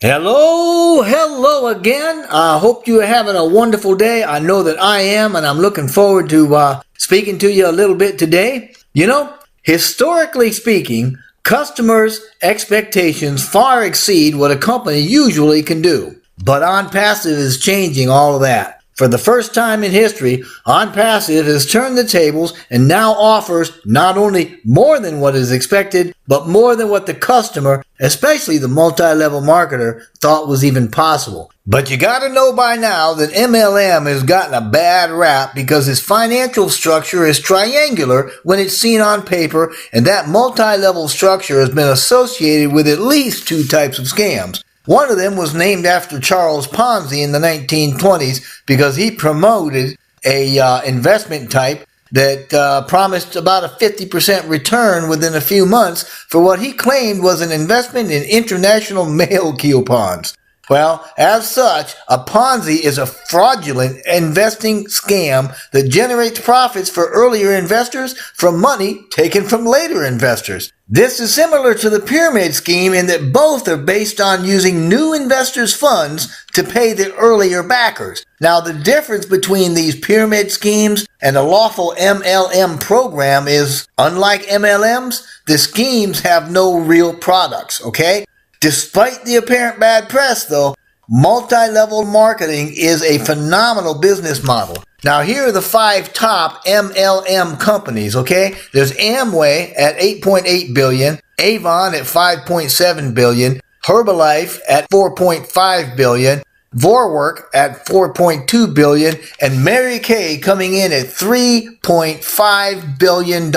Hello again. I hope you're having a wonderful day. I know that I am, and I'm looking forward to speaking to you a little bit today. You know, historically speaking, customers' expectations far exceed what a company usually can do. But Onpassive is changing all of that. For the first time in history, Onpassive has turned the tables and now offers not only more than what is expected, but more than what the customer, especially the multi-level marketer, thought was even possible. But you gotta know by now that MLM has gotten a bad rap because its financial structure is triangular when it's seen on paper, and that multi-level structure has been associated with at least two types of scams. One of them was named after Charles Ponzi in the 1920s because he promoted a investment type that promised about a 50% return within a few months for what he claimed was an investment in international mail coupons. Well, as such, a Ponzi is a fraudulent investing scam that generates profits for earlier investors from money taken from later investors. This is similar to the pyramid scheme in that both are based on using new investors' funds to pay the earlier backers. Now, the difference between these pyramid schemes and a lawful MLM program is, unlike MLMs, the schemes have no real products, okay? Despite the apparent bad press, though, multi-level marketing is a phenomenal business model. Now, here are the 5 top MLM companies, okay? There's Amway at $8.8 billion, Avon at $5.7 billion, Herbalife at $4.5 billion, Vorwerk at $4.2 billion, and Mary Kay coming in at $3.5 billion.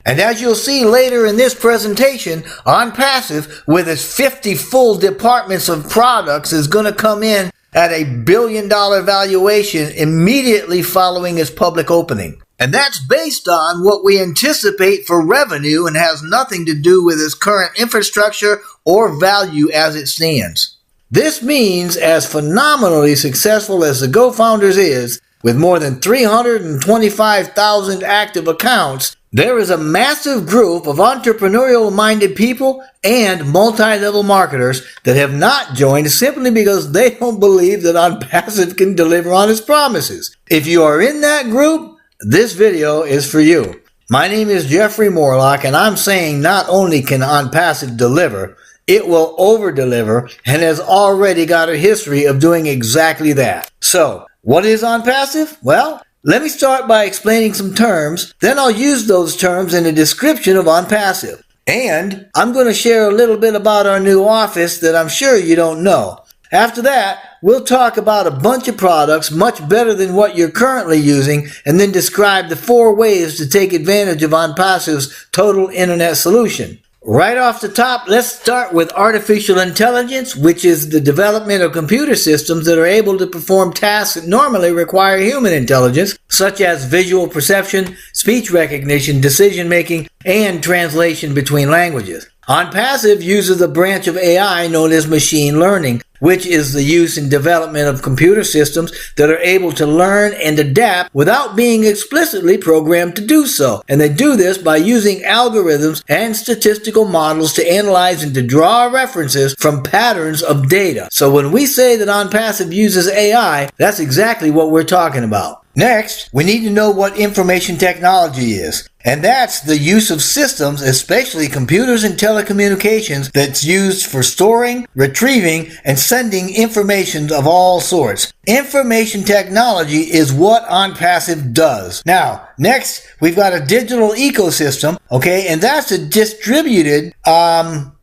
And as you'll see later in this presentation, Onpassive, with its 50 full departments of products, is going to come in at a $1 billion valuation immediately following its public opening. And that's based on what we anticipate for revenue and has nothing to do with its current infrastructure or value as it stands. This means, as phenomenally successful as the GoFounders is, with more than 325,000 active accounts, there is a massive group of entrepreneurial-minded people and multi-level marketers that have not joined simply because they don't believe that Onpassive can deliver on its promises. If you are in that group, this video is for you. My name is Jeffrey Morlock, and I'm saying not only can Onpassive deliver, it will over-deliver and has already got a history of doing exactly that. So, what is Onpassive? Well, let me start by explaining some terms, then I'll use those terms in a description of Onpassive. And I'm going to share a little bit about our new office that I'm sure you don't know. After that, we'll talk about a bunch of products much better than what you're currently using, and then describe the 4 ways to take advantage of Onpassive's total internet solution. Right off the top, let's start with artificial intelligence, which is the development of computer systems that are able to perform tasks that normally require human intelligence, such as visual perception, speech recognition, decision-making, and translation between languages. Onpassive uses a branch of AI known as machine learning, which is the use and development of computer systems that are able to learn and adapt without being explicitly programmed to do so. And they do this by using algorithms and statistical models to analyze and to draw references from patterns of data. So when we say that Onpassive uses AI, that's exactly what we're talking about. Next, we need to know what information technology is. And that's the use of systems, especially computers and telecommunications, that's used for storing, retrieving, and sending information of all sorts. Information technology is what Onpassive does. Now, next, we've got a digital ecosystem, okay, and that's a distributed,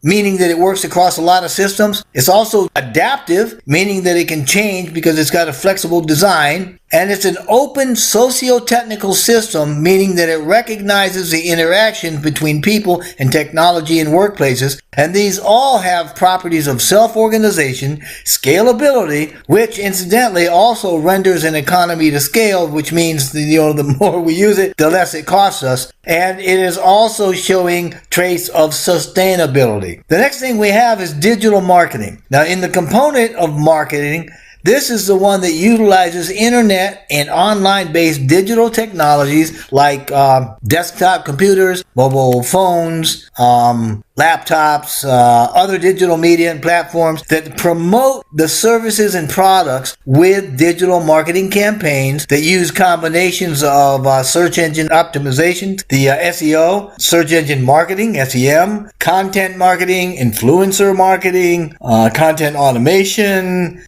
meaning that it works across a lot of systems. It's also adaptive, meaning that it can change because it's got a flexible design. And it's an open socio-technical system, meaning that it recognizes the interaction between people and technology in workplaces. And these all have properties of self-organization, scalability, which incidentally also renders an economy to scale, which means the more we use it, the less it costs us. And it is also showing traits of sustainability. The next thing we have is digital marketing. Now, in the component of marketing, this is the one that utilizes internet and online-based digital technologies like desktop computers, mobile phones, laptops, other digital media and platforms that promote the services and products with digital marketing campaigns that use combinations of search engine optimization, the SEO, search engine marketing, SEM, content marketing, influencer marketing, content automation,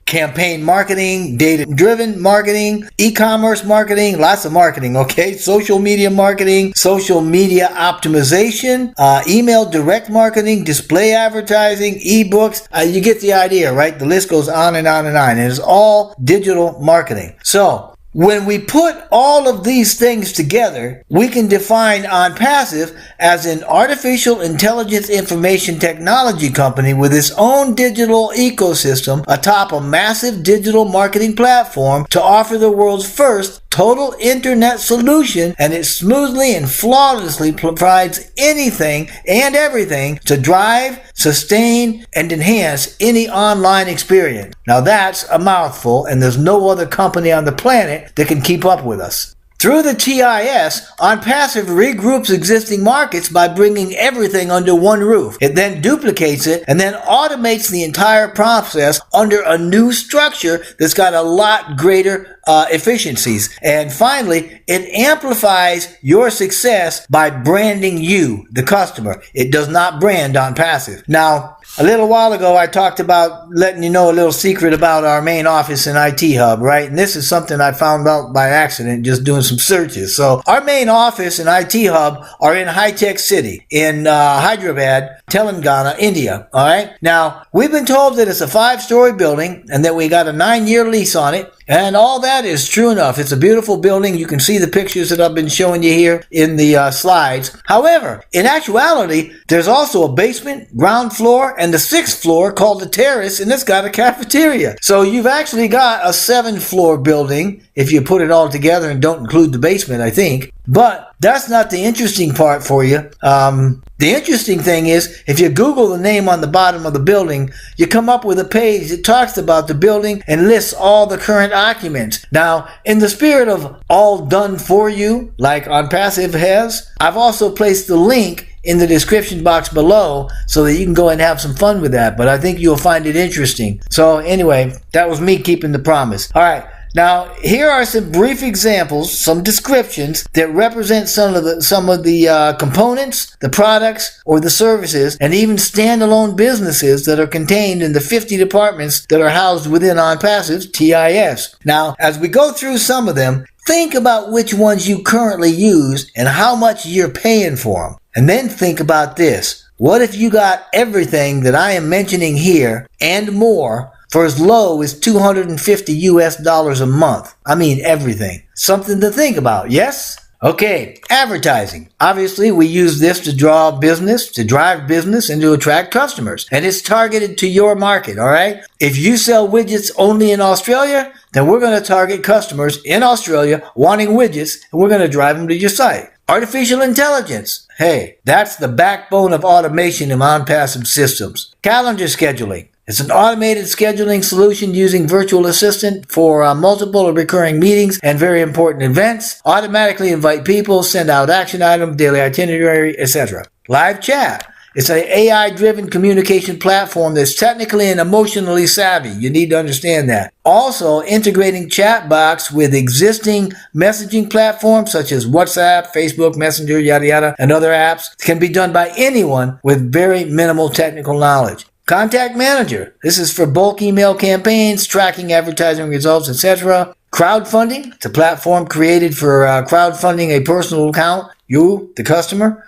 campaign marketing, data-driven marketing, e-commerce marketing, lots of marketing, okay? Social media marketing, social media optimization, email direct marketing, display advertising, ebooks. You get the idea, right? The list goes on and on and on. And it's all digital marketing. So when we put all of these things together, we can define Onpassive as an artificial intelligence information technology company with its own digital ecosystem atop a massive digital marketing platform to offer the world's first total internet solution, and it smoothly and flawlessly provides anything and everything to drive, sustain, and enhance any online experience. Now that's a mouthful, and there's no other company on the planet that can keep up with us. Through the TIS, Onpassive regroups existing markets by bringing everything under one roof. It then duplicates it and then automates the entire process under a new structure that's got a lot greater efficiencies. And finally, it amplifies your success by branding you, the customer. It does not brand Onpassive. Now, a little while ago, I talked about letting you know a little secret about our main office and IT hub, right? And this is something I found out by accident just doing some searches. So our main office and IT hub are in High Tech City in Hyderabad, Telangana, India. All right. Now, we've been told that it's a 5-story building and that we got a 9-year lease on it. And all that is true enough. It's a beautiful building. You can see the pictures that I've been showing you here in the slides. However, in actuality, there's also a basement, ground floor, and the 6th floor called the terrace, and it's got a cafeteria. So you've actually got a 7-floor building if you put it all together and don't include the basement, I think. But that's not the interesting part for you. The interesting thing is, if you Google the name on the bottom of the building, you come up with a page that talks about the building and lists all the current occupants. Now, in the spirit of all done for you, like Onpassive has, I've also placed the link in the description box below so that you can go and have some fun with that. But I think you'll find it interesting. So anyway, that was me keeping the promise. All right. Now, here are some brief examples, some descriptions that represent some of the components, the products, or the services, and even standalone businesses that are contained in the 50 departments that are housed within Onpassive's TIS. Now, as we go through some of them, think about which ones you currently use and how much you're paying for them. And then think about this. What if you got everything that I am mentioning here and more for as low as $250 a month? I mean everything. Something to think about, yes? Okay, advertising. Obviously, we use this to draw business, to drive business, and to attract customers. And it's targeted to your market, all right? If you sell widgets only in Australia, then we're going to target customers in Australia wanting widgets, and we're going to drive them to your site. Artificial intelligence. Hey, that's the backbone of automation in Onpassive systems. Calendar scheduling. It's an automated scheduling solution using virtual assistant for multiple or recurring meetings and very important events. Automatically invite people, send out action items, daily itinerary, etc. Live chat. It's an AI-driven communication platform that's technically and emotionally savvy. You need to understand that. Also, integrating chat box with existing messaging platforms such as WhatsApp, Facebook, Messenger, yada yada, and other apps can be done by anyone with very minimal technical knowledge. Contact Manager. This is for bulk email campaigns, tracking advertising results, etc. Crowdfunding. It's a platform created for crowdfunding a personal account, you, the customer.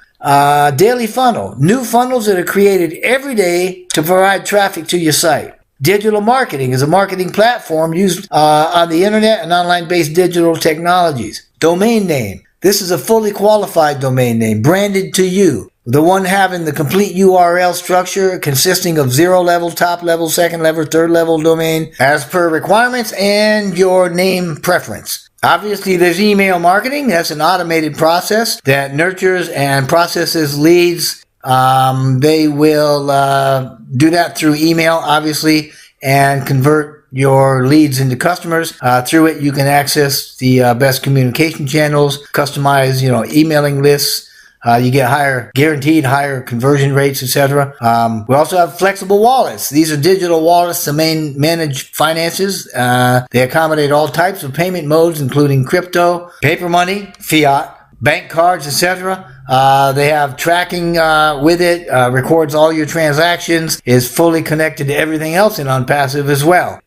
Daily funnel. New funnels that are created every day to provide traffic to your site. Digital marketing is a marketing platform used on the internet and online-based digital technologies. Domain name. This is a fully qualified domain name, branded to you. The one having the complete URL structure consisting of 0 level, top level, 2nd level, 3rd level domain as per requirements and your name preference. Obviously, there's email marketing. That's an automated process that nurtures and processes leads. They will do that through email, obviously, and convert your leads into customers. Through it, you can access the best communication channels, customize, emailing lists, You get guaranteed higher conversion rates, etc. We also have flexible wallets. These are digital wallets to manage finances. They accommodate all types of payment modes, including crypto, paper money, fiat, bank cards, etc. They have tracking with it, records all your transactions, is fully connected to everything else in Onpassive as well.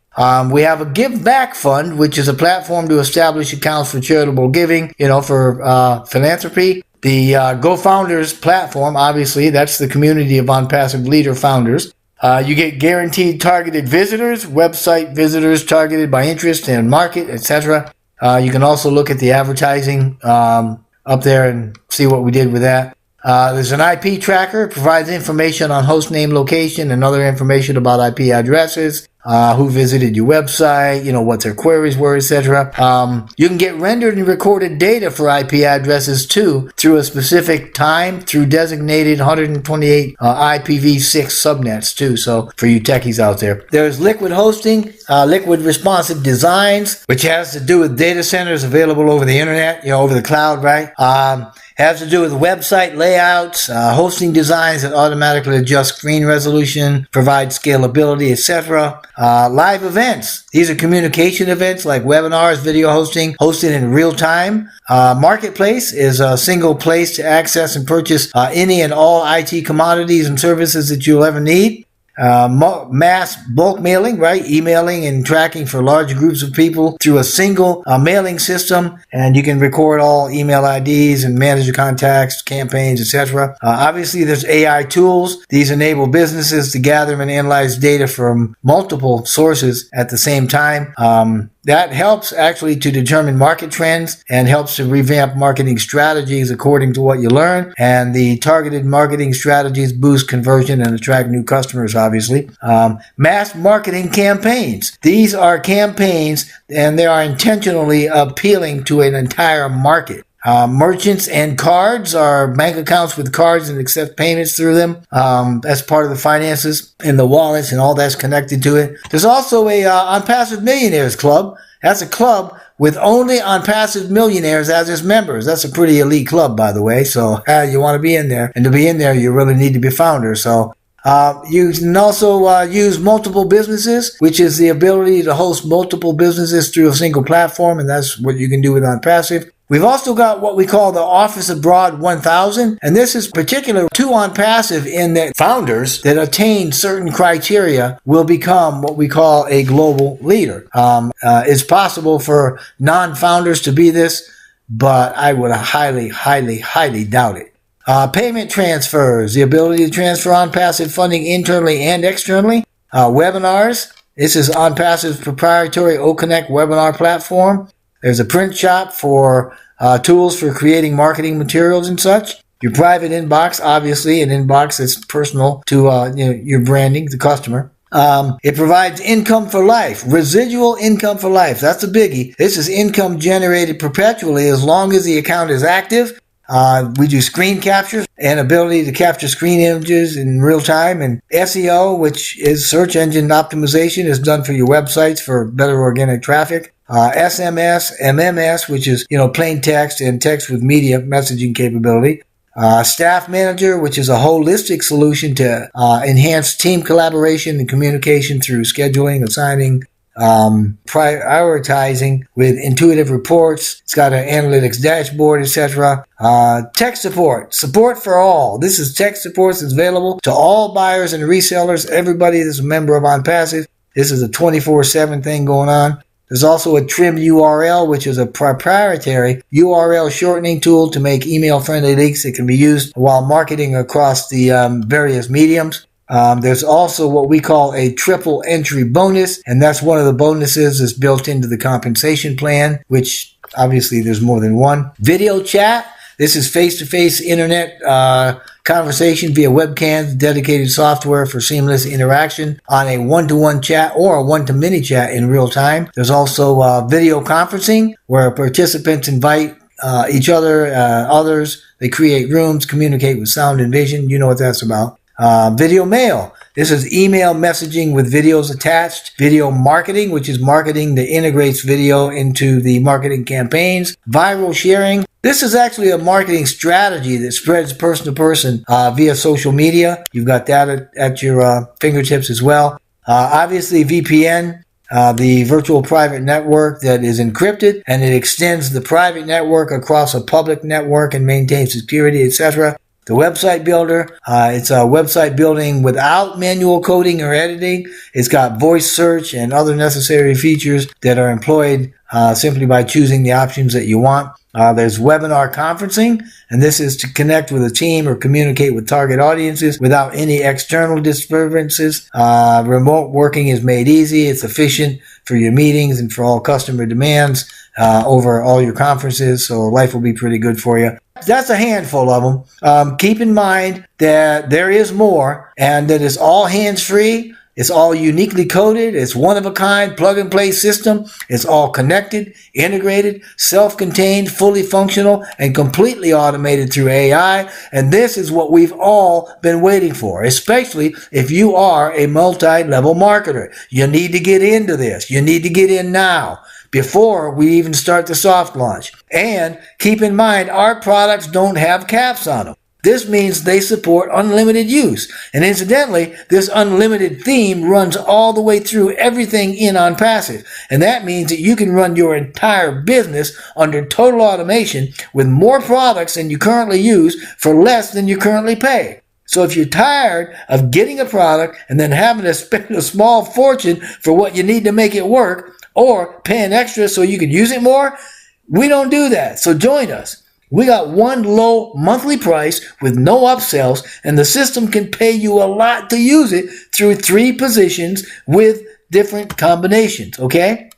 We have a Give Back Fund, which is a platform to establish accounts for charitable giving, for philanthropy. The GoFounders platform, obviously, that's the community of Onpassive leader founders. You get guaranteed targeted visitors, website visitors targeted by interest and market, etc. You can also look at the advertising up there and see what we did with that. There's an IP tracker. It provides information on host name, location, and other information about IP addresses, who visited your website, what their queries were, etc. You can get rendered and recorded data for IP addresses too through a specific time through designated 128 IPv6 subnets too. So for you techies out there, there's Liquid Hosting, Liquid Responsive Designs, which has to do with data centers available over the internet, over the cloud, right? Has to do with website layouts, hosting designs that automatically adjust screen resolution, provide scalability, etc. Live events. These are communication events like webinars, video hosting, hosted in real time. Marketplace is a single place to access and purchase any and all IT commodities and services that you'll ever need. Mass bulk mailing, right? Emailing and tracking for large groups of people through a single mailing system, and you can record all email IDs and manage your contacts, campaigns, etc. Obviously, there's AI tools. These enable businesses to gather and analyze data from multiple sources at the same time. That helps actually to determine market trends and helps to revamp marketing strategies according to what you learn. And the targeted marketing strategies boost conversion and attract new customers, obviously. Mass marketing campaigns. These are campaigns and they are intentionally appealing to an entire market. Merchants and cards are bank accounts with cards and accept payments through them. That's part of the finances and the wallets and all that's connected to it. There's also a Onpassive Millionaires Club. That's a club with only Onpassive millionaires as its members. That's a pretty elite club, by the way. So you want to be in there. And to be in there, you really need to be a founder. So you can also use multiple businesses, which is the ability to host multiple businesses through a single platform. And that's what you can do with Onpassive. We've also got what we call the Office Abroad 1000, and this is particular to Onpassive in that founders that attain certain criteria will become what we call a global leader. It's possible for non-founders to be this, but I would highly, highly, highly doubt it. Payment transfers, the ability to transfer Onpassive funding internally and externally. Webinars, this is Onpassive's proprietary OConnect webinar platform. There's a print shop for tools for creating marketing materials and such. Your private inbox, obviously, an inbox that's personal to your branding, the customer. It provides income for life, residual income for life. That's a biggie. This is income generated perpetually as long as the account is active. We do screen captures and ability to capture screen images in real time, and SEO, which is search engine optimization, is done for your websites for better organic traffic. SMS, MMS, which is, plain text and text with media messaging capability. Staff Manager, which is a holistic solution to enhance team collaboration and communication through scheduling, assigning, prioritizing with intuitive reports. It's got an analytics dashboard, etc. Tech support for all. This is tech support that's available to all buyers and resellers, everybody that's a member of Onpassive. This is a 24/7 thing going on. There's also a trim URL, which is a proprietary URL shortening tool to make email-friendly links that can be used while marketing across the various mediums. There's also what we call a triple entry bonus, and that's one of the bonuses that's built into the compensation plan, which obviously there's more than one. Video chat. This is face-to-face internet conversation via webcams, dedicated software for seamless interaction on a one-to-one chat or a one-to-many chat in real time. There's also video conferencing, where participants invite each other, others. They create rooms, communicate with sound and vision. You know what that's about. Video mail. This is email messaging with videos attached, video marketing, which is marketing that integrates video into the marketing campaigns, viral sharing. This is actually a marketing strategy that spreads person to person via social media. You've got that at your fingertips as well. Obviously, VPN, the virtual private network that is encrypted, and it extends the private network across a public network and maintains security, etc. The website builder, it's a website building without manual coding or editing. It's got voice search and other necessary features that are employed simply by choosing the options that you want. There's webinar conferencing, and this is to connect with a team or communicate with target audiences without any external disturbances. Remote working is made easy. It's efficient for your meetings and for all customer demands over all your conferences, so life will be pretty good for you. That's a handful of them. Keep in mind that there is more, and that it's all hands-free. It's all uniquely coded. It's one-of-a-kind plug-and-play system. It's all connected, integrated, self-contained, fully functional, and completely automated through AI. And this is what we've all been waiting for, especially if you are a multi-level marketer. You need to get into this. You need to get in now, before we even start the soft launch. And keep in mind, our products don't have caps on them. This means they support unlimited use. And incidentally, this unlimited theme runs all the way through everything in Onpassive. And that means that you can run your entire business under total automation with more products than you currently use for less than you currently pay. So if you're tired of getting a product and then having to spend a small fortune for what you need to make it work, or paying extra so you can use it more, we don't do that. So join us. We got one low monthly price with no upsells, and the system can pay you a lot to use it through 3 positions with different combinations, okay?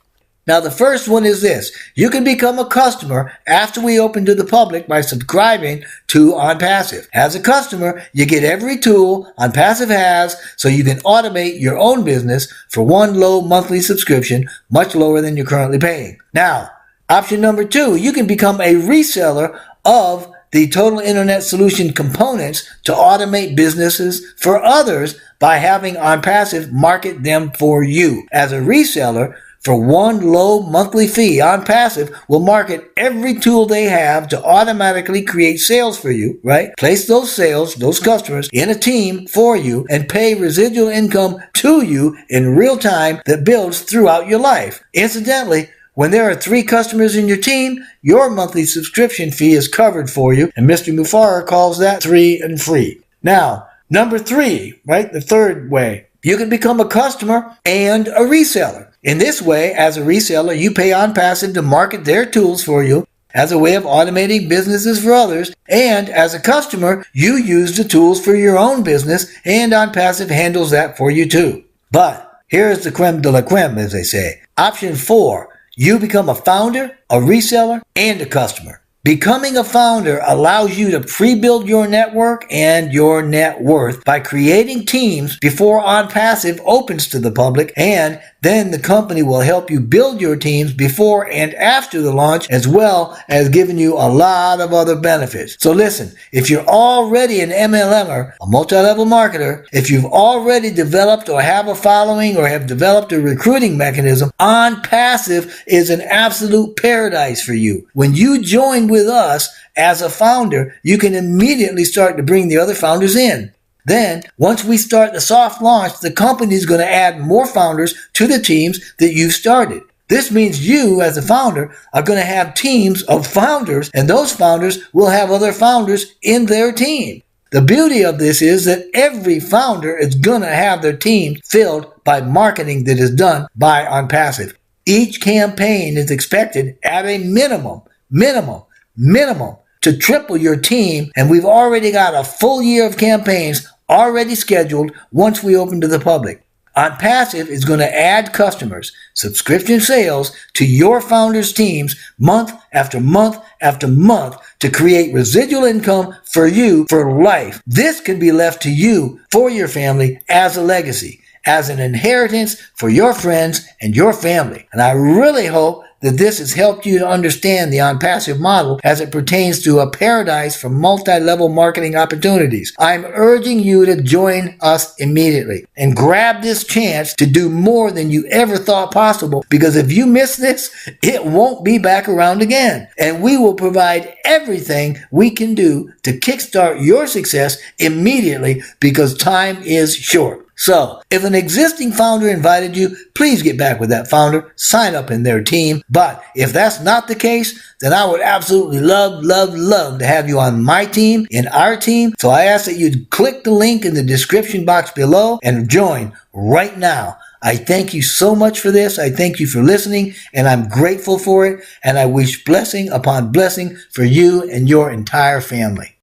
Now, the first one is this. You can become a customer after we open to the public by subscribing to Onpassive. As a customer, you get every tool Onpassive has so you can automate your own business for one low monthly subscription, much lower than you're currently paying. Now, option number 2, you can become a reseller of the Total Internet Solution components to automate businesses for others by having Onpassive market them for you. As a reseller, for one low monthly fee, Onpassive will market every tool they have to automatically create sales for you, right? Place those sales, those customers, in a team for you and pay residual income to you in real time that builds throughout your life. Incidentally, when there are 3 customers in your team, your monthly subscription fee is covered for you, and Mr. Mufareh calls that 3 and free. Now, number 3, right? The third way. You can become a customer and a reseller. In this way, as a reseller, you pay Onpassive to market their tools for you as a way of automating businesses for others. And as a customer, you use the tools for your own business, and Onpassive handles that for you too. But here's the creme de la creme, as they say. Option 4, you become a founder, a reseller, and a customer. Becoming a founder allows you to pre-build your network and your net worth by creating teams before Onpassive opens to the public, and then the company will help you build your teams before and after the launch, as well as giving you a lot of other benefits. So listen, if you're already an MLMer, a multi-level marketer, if you've already developed or have a following or have developed a recruiting mechanism, Onpassive is an absolute paradise for you. When you join with us as a founder, you can immediately start to bring the other founders in. Then, once we start the soft launch, the company is going to add more founders to the teams that you've started. This means you, as a founder, are going to have teams of founders, and those founders will have other founders in their team. The beauty of this is that every founder is going to have their team filled by marketing that is done by Onpassive. Each campaign is expected at a minimum to triple your team, and we've already got a full year of campaigns already scheduled once we open to the public. Onpassive is going to add customers, subscription sales to your founders' teams month after month after month to create residual income for you for life. This can be left to you for your family as a legacy, as an inheritance for your friends and your family. And I really hope that this has helped you to understand the Onpassive model as it pertains to a paradise for multi-level marketing opportunities. I'm urging you to join us immediately and grab this chance to do more than you ever thought possible, because if you miss this, it won't be back around again. And we will provide everything we can do to kickstart your success immediately, because time is short. So, if an existing founder invited you, please get back with that founder, sign up in their team. But if that's not the case, then I would absolutely love to have you on my team, in our team. So I ask that you click the link in the description box below and join right now. I thank you so much for this. I thank you for listening, and I'm grateful for it. And I wish blessing upon blessing for you and your entire family.